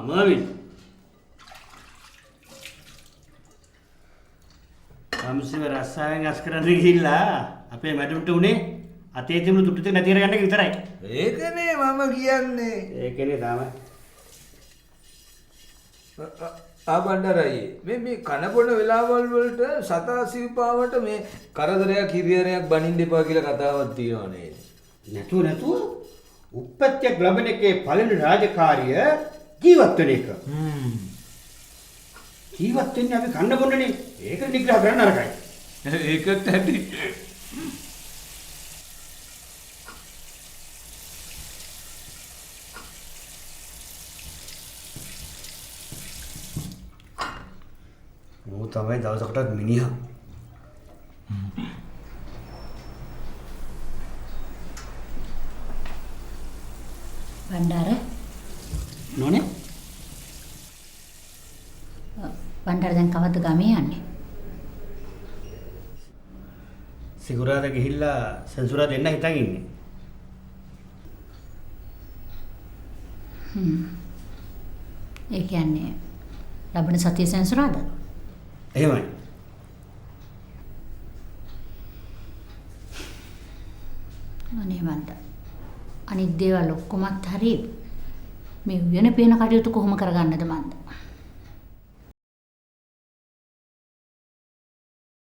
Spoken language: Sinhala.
මර්වින්. අම්සිව රස්සාවෙන් අස් කරන්න ගිහිල්ලා අපේ මැඩම්ට උනේ අතේ තිබුණු තුට්ටු ටික නැති කරගන්න එක විතරයි. ඒකනේ මම කියන්නේ. ඒකනේ තමයි. ආබණ්ඩරයි මේ කනබොන වෙලාවල් වලට සතා සිව්පාවට මේ කරදරයක් හිරියරයක් බනින්න එපා කියලා කතාවක් තියෙනවා නේද? නැතුව උප්පත්තියක් ලැබෙන එකේ පළවෙනි රාජකාරිය ජීවත් වෙන එක. ජීවත් වෙන්නේ අපි කන්න බොන්නනේ. ඒක නිග්‍රහ කරන්න නරකයි. ඒකත් ඇති. ඌ තමයි දවසකටත් මිනිහා. බණ්ඩාර නෝනේ බණ්ඩාර දැන් කවද්ද ගමේ යන්නේ? සිකුරාද ගිහිල්ලා සෙන්සුරා දෙන්න හිතන් ඉන්නේ. ඒ කියන්නේ ලබන සතිය සෙන්සුරාද? එහෙමයි. අනේ මන්ද. අනිත් දේවල් ඔක්කොමත් හරි මේ වෙන පේන කටයුතු කොහොම කරගන්නද මන්ද?